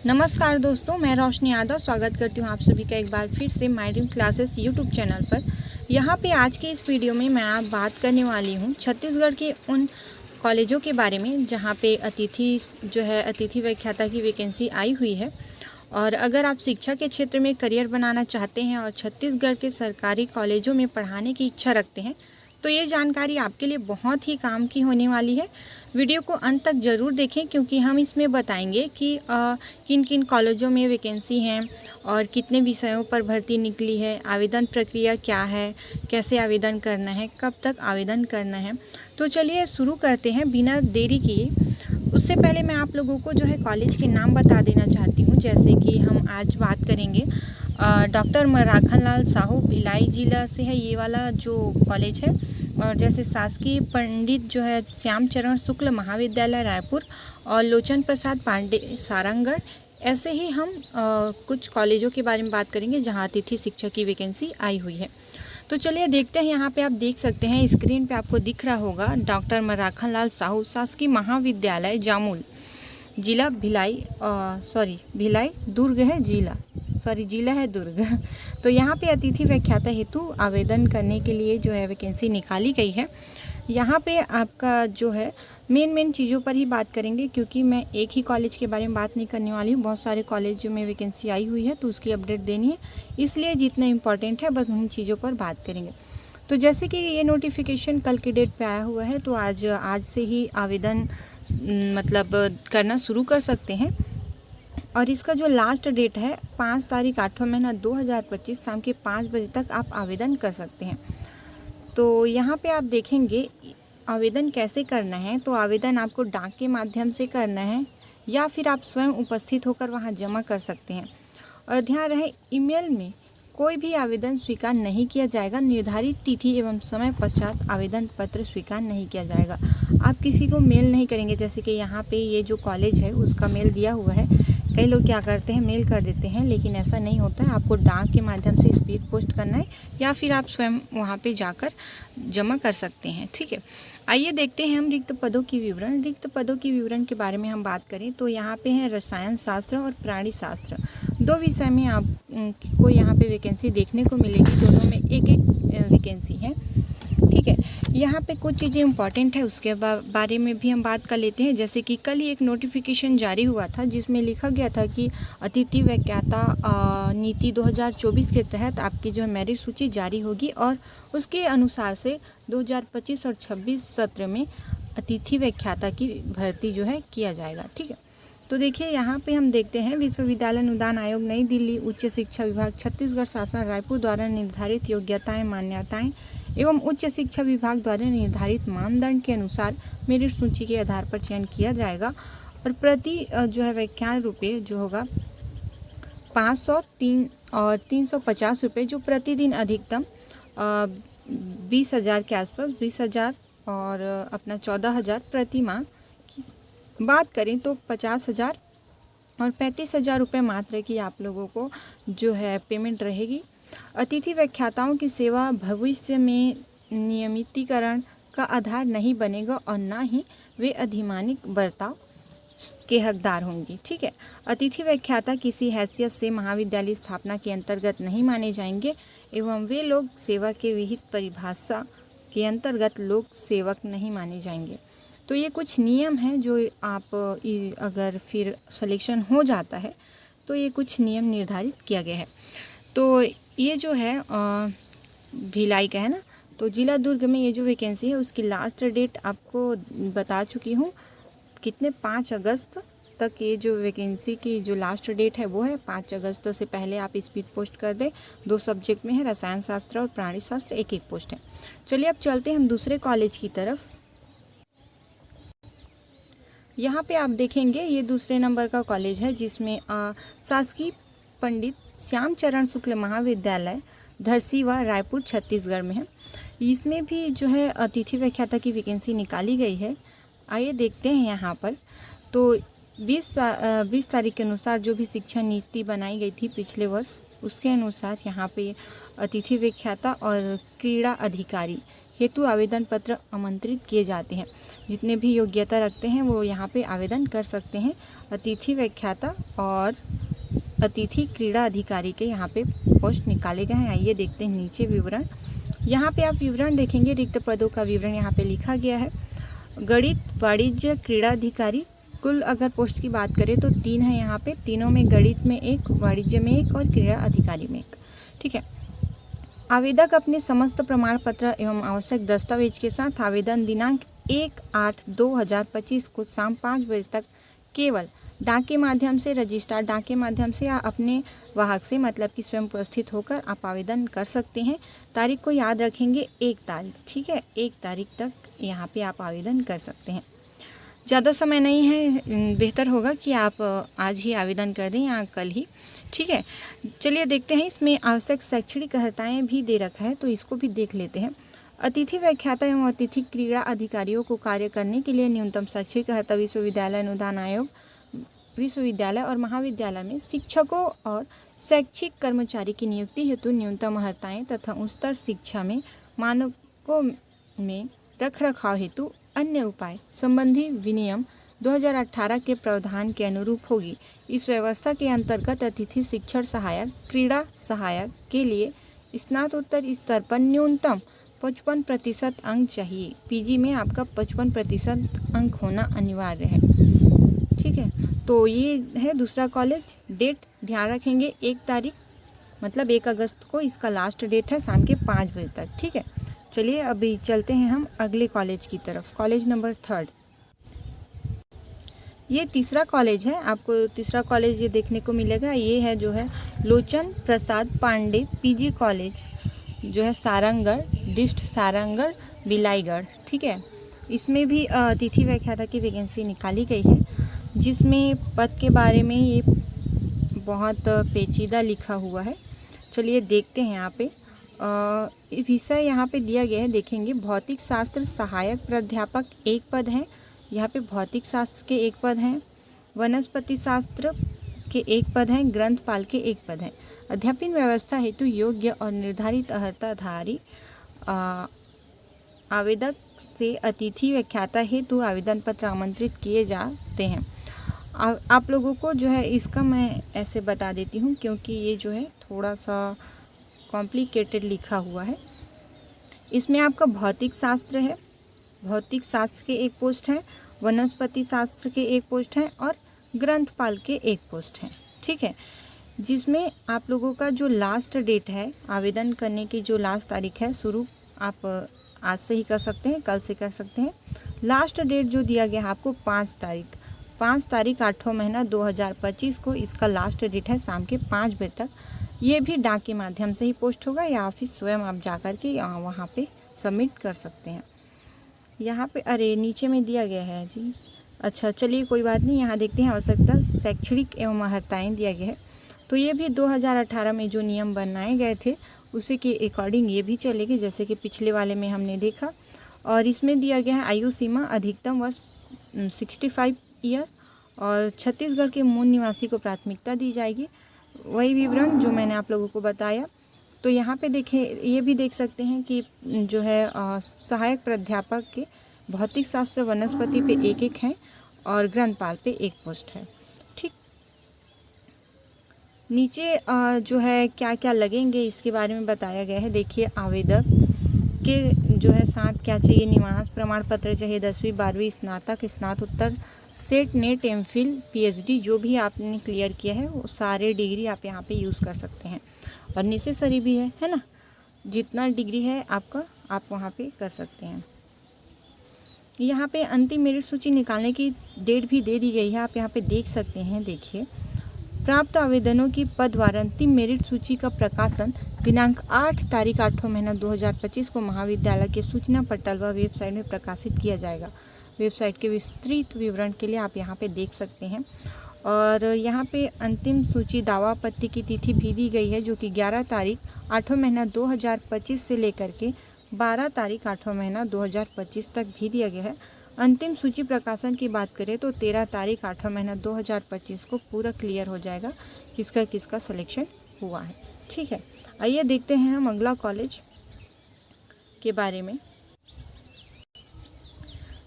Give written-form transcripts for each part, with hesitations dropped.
नमस्कार दोस्तों, मैं रोशनी यादव स्वागत करती हूँ आप सभी का एक बार फिर से my dream classes YouTube channel पर। यहाँ पे आज के इस वीडियो में मैं आप बात करने वाली हूँ छत्तीसगढ़ के उन कॉलेजों के बारे में जहाँ पे अतिथि व्याख्याता की वैकेंसी आई हुई है। और अगर आप शिक्षा के क्षेत्र में करियर बनाना चाहते हैं और छत्तीसगढ़ के सरकारी कॉलेजों में पढ़ाने की इच्छा रखते हैं तो ये जानकारी आपके लिए बहुत ही काम की होने वाली है। वीडियो को अंत तक ज़रूर देखें क्योंकि हम इसमें बताएंगे कि किन किन कॉलेजों में वैकेंसी हैं और कितने विषयों पर भर्ती निकली है, आवेदन प्रक्रिया क्या है, कैसे आवेदन करना है, कब तक आवेदन करना है। तो चलिए शुरू करते हैं बिना देरी किए। उससे पहले मैं आप लोगों को कॉलेज के नाम बता देना चाहती हूँ। जैसे कि हम आज बात करेंगे डॉक्टर मराखन लाल साहू, भिलाई जिला से है ये वाला जो कॉलेज है। और जैसे शासकीय पंडित श्याम चरण शुक्ल महाविद्यालय रायपुर और लोचन प्रसाद पांडे सारंगगढ़। ऐसे ही हम कुछ कॉलेजों के बारे में बात करेंगे जहां अतिथि शिक्षक की वैकेंसी आई हुई है। तो चलिए देखते हैं। यहाँ पे आप देख सकते हैं, स्क्रीन पे आपको दिख रहा होगा डॉक्टर मराखन लाल साहू शासकीय महाविद्यालय जामुल, जिला भिलाई, भिलाई दुर्ग है, जिला है दुर्ग। तो यहाँ पे अतिथि व्याख्याता हेतु आवेदन करने के लिए वैकेंसी निकाली गई है। यहाँ पे आपका मेन चीज़ों पर ही बात करेंगे क्योंकि मैं एक ही कॉलेज के बारे में बात नहीं करने वाली हूँ। बहुत सारे कॉलेजों में वैकेंसी आई हुई है तो उसकी अपडेट देनी है, इसलिए जितना इम्पोर्टेंट है बस उन चीज़ों पर बात करेंगे। तो जैसे कि ये नोटिफिकेशन कल की डेट पे आया हुआ है तो आज से ही आवेदन करना शुरू कर सकते हैं। और इसका जो लास्ट डेट है 5 तारीख 8वां महीना 2025 शाम के 5 बजे तक आप आवेदन कर सकते हैं। तो यहाँ पे आप देखेंगे आवेदन कैसे करना है। तो आवेदन आपको डाक के माध्यम से करना है या फिर आप स्वयं उपस्थित होकर वहाँ जमा कर सकते हैं। और ध्यान रहे, ईमेल में कोई भी आवेदन स्वीकार नहीं किया जाएगा। निर्धारित तिथि एवं समय पश्चात आवेदन पत्र स्वीकार नहीं किया जाएगा। आप किसी को मेल नहीं करेंगे। जैसे कि यहाँ पे ये जो कॉलेज है उसका मेल दिया हुआ है। कई लोग क्या करते हैं, मेल कर देते हैं, लेकिन ऐसा नहीं होता है। आपको डाक के माध्यम से स्पीड पोस्ट करना है या फिर आप स्वयं वहाँ पे जाकर जमा कर सकते हैं। ठीक है, आइए देखते हैं हम रिक्त पदों की विवरण। रिक्त पदों की विवरण के बारे में हम बात करें तो यहाँ पे है रसायन शास्त्र और प्राणी शास्त्र। 2 विषय में आपको यहाँ पे वैकेंसी देखने को मिलेगी। दोनों में एक वैकेंसी है। ठीक है, यहाँ पे कुछ चीज़ें इंपॉर्टेंट है उसके बारे में भी हम बात कर लेते हैं। जैसे कि कल ही एक नोटिफिकेशन जारी हुआ था जिसमें लिखा गया था कि अतिथि व्याख्याता नीति 2024 के तहत आपकी मेरिट सूची जारी होगी और उसके अनुसार से 2025 और 26 सत्र में अतिथि व्याख्याता की भर्ती किया जाएगा। ठीक है, तो देखिए यहाँ पे हम देखते हैं विश्वविद्यालय अनुदान आयोग, नई दिल्ली, उच्च शिक्षा विभाग, छत्तीसगढ़ शासन, रायपुर द्वारा निर्धारित योग्यताएं, मान्यताएं एवं उच्च शिक्षा विभाग द्वारा निर्धारित मानदंड के अनुसार मेरिट सूची के आधार पर चयन किया जाएगा। और प्रति व्याख्यान रुपये होगा 503 और 350 रुपये, जो प्रतिदिन अधिकतम 20,000 के आसपास, 20,000 और अपना 14,000 प्रति माह की बात करें तो 50,000 और 35,000 रुपये मात्र की आप लोगों को पेमेंट रहेगी। अतिथि व्याख्याताओं की सेवा भविष्य में नियमितीकरण का आधार नहीं बनेगा और ना ही वे अधिमानिक बर्ताव के हकदार होंगी। ठीक है, अतिथि व्याख्याता किसी हैसियत से महाविद्यालय स्थापना के अंतर्गत नहीं माने जाएंगे एवं वे लोग सेवा के विहित परिभाषा के अंतर्गत लोक सेवक नहीं माने जाएंगे। तो ये कुछ नियम हैं जो आप अगर फिर सिलेक्शन हो जाता है तो ये कुछ नियम निर्धारित किया गया है। तो ये भिलाई का है ना, तो जिला दुर्ग में ये जो वैकेंसी है उसकी लास्ट डेट आपको बता चुकी हूँ कितने, 5 अगस्त तक ये जो वैकेंसी की जो लास्ट डेट है वो है 5 अगस्त से पहले आप स्पीड पोस्ट कर दें। 2 सब्जेक्ट में है, रसायन शास्त्र और प्राणी शास्त्र, एक पोस्ट है। चलिए अब चलते हैं हम दूसरे कॉलेज की तरफ। यहाँ पे आप देखेंगे ये दूसरे नंबर का कॉलेज है जिसमें शासकीय पंडित श्याम चरण शुक्ल महाविद्यालय धरसीवा रायपुर छत्तीसगढ़ में है। इसमें भी अतिथि व्याख्याता की वैकेंसी निकाली गई है। आइए देखते हैं यहाँ पर। तो 20 तारीख के अनुसार जो भी शिक्षा नीति बनाई गई थी पिछले वर्ष, उसके अनुसार यहाँ पे अतिथि व्याख्याता और क्रीड़ा अधिकारी हेतु आवेदन पत्र आमंत्रित किए जाते हैं। जितने भी योग्यता रखते हैं वो यहाँ पे आवेदन कर सकते हैं। अतिथि व्याख्याता और अतिथि क्रीड़ा अधिकारी के यहाँ पे पोस्ट निकाले गए हैं। आइए देखते हैं नीचे विवरण। यहाँ पे आप विवरण देखेंगे, रिक्त पदों का विवरण यहाँ पे लिखा गया है। गणित, वाणिज्य, क्रीड़ा अधिकारी, कुल अगर पोस्ट की बात करें तो 3 है यहाँ पे। तीनों में गणित में 1, वाणिज्य में 1 और क्रीड़ा अधिकारी में 1। ठीक है। आवेदक अपने समस्त प्रमाण पत्र एवं आवश्यक दस्तावेज के साथ आवेदन दिनांक 1/8/2025 को शाम 5 बजे तक केवल डाक के माध्यम से, रजिस्ट्रार डाक के माध्यम से या अपने वाहक से, मतलब कि स्वयं उपस्थित होकर आप आवेदन कर सकते हैं। तारीख को याद रखेंगे 1 तारीख। ठीक है, 1 तारीख तक यहाँ पे आप आवेदन कर सकते हैं। ज़्यादा समय नहीं है, बेहतर होगा कि आप आज ही आवेदन कर दें या कल ही। ठीक है, चलिए देखते हैं। इसमें आवश्यक शैक्षणिक अर्हताएँ भी दे रखा है, तो इसको भी देख लेते हैं। अतिथि व्याख्याता एवं अतिथि क्रीड़ा अधिकारियों को कार्य करने के लिए न्यूनतम शैक्षणिक अर्हता विश्वविद्यालय अनुदान आयोग, विश्वविद्यालय और महाविद्यालय में शिक्षकों और शैक्षिक कर्मचारी की नियुक्ति हेतु न्यूनतम अर्हताएँ तथा उच्चतर शिक्षा में मानकों में रखरखाव हेतु अन्य उपाय संबंधी विनियम 2018 के प्रावधान के अनुरूप होगी। इस व्यवस्था के अंतर्गत अतिथि शिक्षण सहायक, क्रीड़ा सहायक के लिए स्नातकोत्तर स्तर पर न्यूनतम 55% अंक चाहिए। पीजी में आपका 55% अंक होना अनिवार्य है। ठीक है, तो ये है दूसरा कॉलेज। डेट ध्यान रखेंगे 1 तारीख, मतलब 1 अगस्त को इसका लास्ट डेट है, शाम के 5 बजे तक। ठीक है, चलिए अभी चलते हैं हम अगले कॉलेज की तरफ। College number 3। ये तीसरा कॉलेज है। आपको तीसरा कॉलेज ये देखने को मिलेगा, ये है जो है लोचन प्रसाद पांडे पीजी कॉलेज, जो है सारंगगढ़, डिस्ट सारंगगढ़, बिलाईगढ़। ठीक है, इसमें भी अतिथि व्याख्याता की वैकेंसी निकाली गई है, जिसमें पद के बारे में ये बहुत पेचीदा लिखा हुआ है। चलिए देखते हैं। यहाँ पे विषय यहाँ पे दिया गया है, देखेंगे। भौतिक शास्त्र सहायक प्राध्यापक 1 पद है, यहाँ पे भौतिक शास्त्र के 1 पद हैं। वनस्पति शास्त्र के 1 पद हैं। ग्रंथपाल के 1 पद हैं। अध्यापन व्यवस्था हेतु योग्य और निर्धारित अर्हताधारी आवेदक से अतिथि व्याख्याता हेतु आवेदन पत्र आमंत्रित किए जाते हैं। आप लोगों को जो है इसका मैं ऐसे बता देती हूँ, क्योंकि ये जो है थोड़ा सा कॉम्प्लिकेटेड लिखा हुआ है। इसमें आपका भौतिक शास्त्र है, भौतिक शास्त्र के 1 पोस्ट है, वनस्पति शास्त्र के 1 पोस्ट है और ग्रंथपाल के 1 पोस्ट है। ठीक है, जिसमें आप लोगों का जो लास्ट डेट है आवेदन करने की, जो लास्ट तारीख है, शुरू आप आज से ही कर सकते हैं, कल से कर सकते हैं। लास्ट डेट जो दिया गया है आपको 5 तारीख, 8वां महीना 2025 को इसका लास्ट डेट है, शाम के 5 बजे तक। ये भी डाक के माध्यम से ही पोस्ट होगा या फिर स्वयं आप जाकर के वहाँ पे सबमिट कर सकते हैं। यहाँ पे अरे नीचे में दिया गया है जी, अच्छा चलिए कोई बात नहीं। यहाँ देखते हैं आवश्यकता शैक्षणिक एवं अर्हताएँ दिया गया है, तो ये भी 2018 में जो नियम बनाए गए थे उसी के अकॉर्डिंग ये भी चलेगी, जैसे कि पिछले वाले में हमने देखा। और इसमें दिया गया है आयु सीमा अधिकतम वर्ष 65 ईयर और छत्तीसगढ़ के मूल निवासी को प्राथमिकता दी जाएगी। वही विवरण जो मैंने आप लोगों को बताया। तो यहाँ पे देखें, ये भी देख सकते हैं कि जो है सहायक प्राध्यापक के भौतिक शास्त्र वनस्पति पे 1-1 है और ग्रंथपाल पे 1 पोस्ट है। ठीक, नीचे जो है क्या क्या लगेंगे इसके बारे में बताया गया है। देखिए, आवेदक के जो है साथ क्या चाहिए, निवास प्रमाण पत्र चाहिए, 10वीं 12वीं स्नातक, स्नातकोत्तर, सेट, नेट, एमफिल, पीएचडी जो भी आपने क्लियर किया है वो सारे डिग्री आप यहाँ पे यूज़ कर सकते हैं। और नेसेसरी भी है ना, जितना डिग्री है आपका आप वहाँ पे कर सकते हैं। यहाँ पे अंतिम मेरिट सूची निकालने की डेट भी दे दी गई है, आप यहाँ पे देख सकते हैं। देखिए, प्राप्त आवेदनों की पदवार अंतिम मेरिट सूची का प्रकाशन दिनांक 8 तारीख 8वां महीना 2025 को महाविद्यालय के सूचना पटल व वेबसाइट में प्रकाशित किया जाएगा। वेबसाइट के विस्तृत विवरण के लिए आप यहाँ पे देख सकते हैं। और यहाँ पे अंतिम सूची दावा आपत्ति की तिथि भी दी गई है, जो कि 11 तारीख 8वां महीना 2025 से लेकर के 12 तारीख 8वां महीना 2025 तक भी दिया गया है। अंतिम सूची प्रकाशन की बात करें तो 13 तारीख 8वां महीना 2025 को पूरा क्लियर हो जाएगा किसका किसका सिलेक्शन हुआ है। ठीक है, आइए देखते हैं हम अगला कॉलेज के बारे में।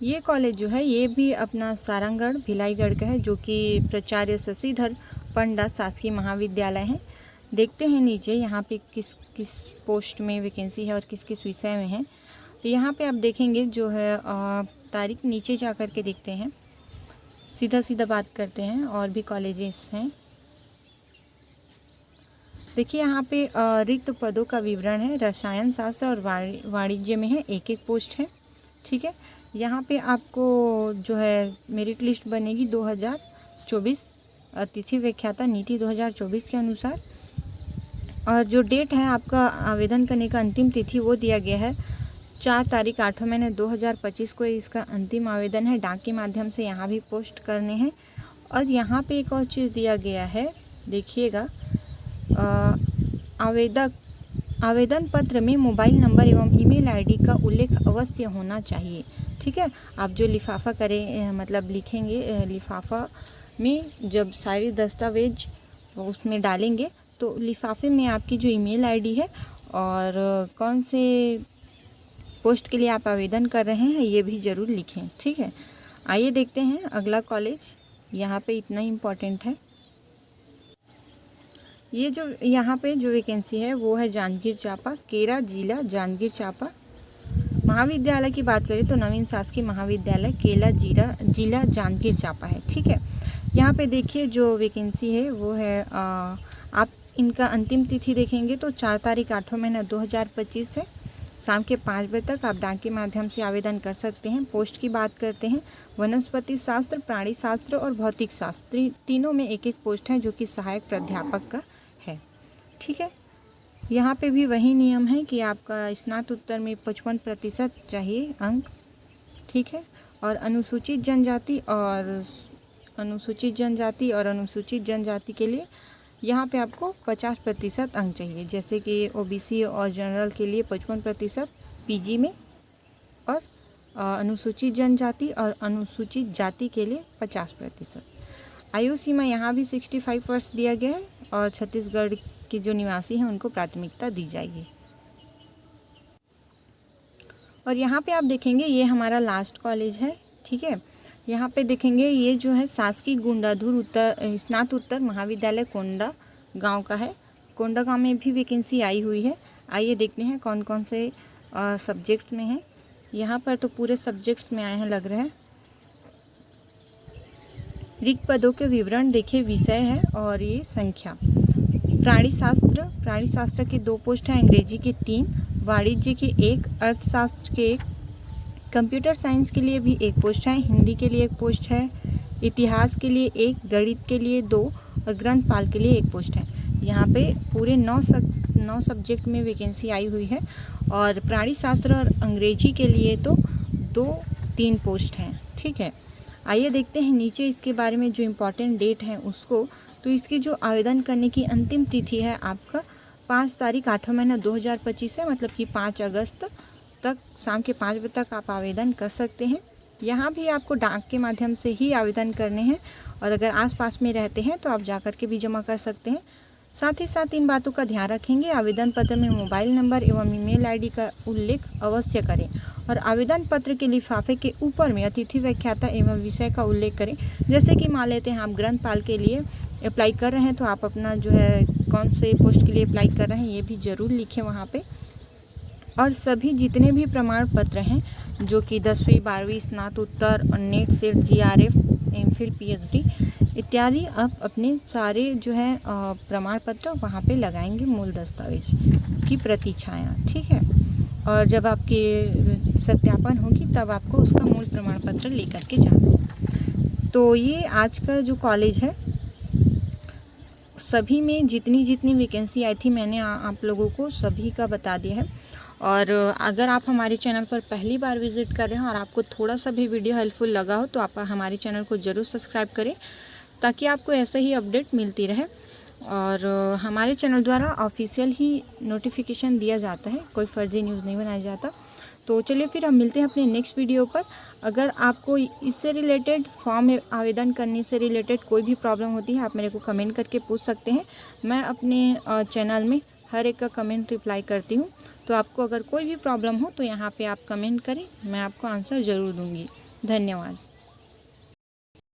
ये कॉलेज जो है ये भी अपना सारंगगढ़ भिलाईगढ़ का है, जो कि प्राचार्य शशिधर पंडा शासकीय महाविद्यालय है। देखते हैं नीचे यहाँ पे किस किस पोस्ट में वैकेंसी है और किस किस विषय में है। तो यहाँ पे आप देखेंगे जो है तारीख नीचे जा कर के देखते हैं, सीधा सीधा बात करते हैं और भी कॉलेजेस हैं। देखिए यहाँ पे रिक्त पदों का विवरण है। रसायन शास्त्र और वाणिज्य में है, एक एक पोस्ट है। ठीक है, यहाँ पे आपको जो है मेरिट लिस्ट बनेगी 2024 अतिथि व्याख्याता नीति 2024 के अनुसार। और जो डेट है आपका आवेदन करने का अंतिम तिथि वो दिया गया है 4 तारीख 8 महीने 2025 को इसका अंतिम आवेदन है। डाक के माध्यम से यहाँ भी पोस्ट करने हैं। और यहाँ पे एक और चीज़ दिया गया है, देखिएगा, आवेदन पत्र में मोबाइल नंबर एवं ईमेल आईडी का उल्लेख अवश्य होना चाहिए। ठीक है, आप जो लिफाफा करें मतलब लिखेंगे, लिफाफा में जब सारे दस्तावेज उसमें डालेंगे तो लिफाफे में आपकी जो ईमेल आईडी है और कौन से पोस्ट के लिए आप आवेदन कर रहे हैं ये भी ज़रूर लिखें। ठीक है, आइए देखते हैं अगला कॉलेज। यहाँ पे इतना इम्पोर्टेंट है। ये जो यहाँ पे जो वैकेंसी है वो है जांजगीर चांपा, केरा जिला जांजगीर चांपा। महाविद्यालय की बात करें तो नवीन शासकीय महाविद्यालय केला जिला जांजगीर चांपा है। ठीक है, यहाँ पे देखिए जो वैकेंसी है वो है आप इनका अंतिम तिथि देखेंगे तो 4 तारीख 8 महीना 2025 है। शाम के 5 बजे तक आप डाक के माध्यम से आवेदन कर सकते हैं। पोस्ट की बात करते हैं, वनस्पति शास्त्र, प्राणी शास्त्र और भौतिक शास्त्र, तीनों में एक एक पोस्ट है जो कि सहायक प्राध्यापक का है। ठीक है, यहाँ पे भी वही नियम है कि आपका स्नातकोत्तर में 55% चाहिए अंक। ठीक है, और अनुसूचित जनजाति और अनुसूचित जनजाति के लिए यहाँ पे आपको 50% अंक चाहिए। जैसे कि ओबीसी और जनरल के लिए 55% पीजी में, और अनुसूचित जनजाति और अनुसूचित जाति के लिए 50%। आयु सीमा यहाँ भी 65 वर्ष दिया गया है और छत्तीसगढ़ के जो निवासी हैं उनको प्राथमिकता दी जाएगी। और यहाँ पे आप देखेंगे ये हमारा लास्ट कॉलेज है। ठीक है, यहाँ पे देखेंगे ये जो है शासकीय गुंडाधुर स्नातकोत्तर महाविद्यालय कोंडा गांव का है। कोंडा गांव में भी वैकेंसी आई हुई है। आइए देखते हैं कौन कौन से सब्जेक्ट में है। यहाँ पर तो पूरे सब्जेक्ट्स में आए हैं लग रहे हैं। रिक्त पदों के विवरण देखिए, विषय है और ये संख्या। प्राणी शास्त्र के 2 पोस्ट हैं, अंग्रेजी के 3, वाणिज्य के 1, अर्थशास्त्र के 1, कंप्यूटर साइंस के लिए भी 1 पोस्ट है, हिंदी के लिए 1 पोस्ट है, इतिहास के लिए 1, गणित के लिए 2 और ग्रंथपाल के लिए 1 पोस्ट है। यहाँ पे पूरे 9 सब्जेक्ट में वैकेंसी आई हुई है। और प्राणी शास्त्र और अंग्रेजी के लिए तो 2-3 पोस्ट हैं। ठीक है, आइए देखते हैं नीचे इसके बारे में जो इम्पोर्टेंट डेट है उसको। तो इसकी जो आवेदन करने की अंतिम तिथि है आपका 5 तारीख 8 महीना 2025 है, मतलब कि 5 अगस्त तक शाम के 5 बजे तक आप आवेदन कर सकते हैं। यहाँ भी आपको डाक के माध्यम से ही आवेदन करने हैं और अगर आसपास में रहते हैं तो आप जाकर के भी जमा कर सकते हैं। साथ ही साथ इन बातों का ध्यान रखेंगे, आवेदन पत्र में मोबाइल नंबर एवं ईमेल आईडी का उल्लेख अवश्य करें और आवेदन पत्र के लिफाफे के ऊपर में अतिथि व्याख्याता एवं विषय का उल्लेख करें। जैसे कि मान लेते हैं आप ग्रंथपाल के लिए अप्लाई कर रहे हैं तो आप अपना जो है कौन से पोस्ट के लिए अप्लाई कर रहे हैं ये भी ज़रूर लिखें वहाँ पे। और सभी जितने भी प्रमाण पत्र हैं जो कि 10वीं 12वीं स्नातकोत्तर और net set GRF MPhil PhD इत्यादि आप अपने सारे जो है प्रमाण पत्र वहाँ पे लगाएंगे, मूल दस्तावेज की प्रति छाया। ठीक है, और जब आपके सत्यापन होगी तब आपको उसका मूल प्रमाण पत्र लेकर के जाना है। तो ये आज का जो कॉलेज है सभी में जितनी वैकेंसी आई थी मैंने आप लोगों को सभी का बता दिया है। और अगर आप हमारे चैनल पर पहली बार विज़िट कर रहे हैं और आपको थोड़ा सा भी वीडियो हेल्पफुल लगा हो तो आप हमारे चैनल को ज़रूर सब्सक्राइब करें ताकि आपको ऐसे ही अपडेट मिलती रहे। और हमारे चैनल द्वारा ऑफिशियल ही नोटिफिकेशन दिया जाता है, कोई फर्जी न्यूज़ नहीं बनाया जाता। तो चलिए फिर हम मिलते हैं अपने नेक्स्ट वीडियो पर। अगर आपको इससे रिलेटेड फॉर्म आवेदन करने से रिलेटेड कोई भी प्रॉब्लम होती है आप मेरे को कमेंट करके पूछ सकते हैं। मैं अपने चैनल में हर एक का कमेंट रिप्लाई करती हूँ। तो आपको अगर कोई भी प्रॉब्लम हो तो यहाँ पे आप कमेंट करें, मैं आपको आंसर ज़रूर दूँगी। धन्यवाद।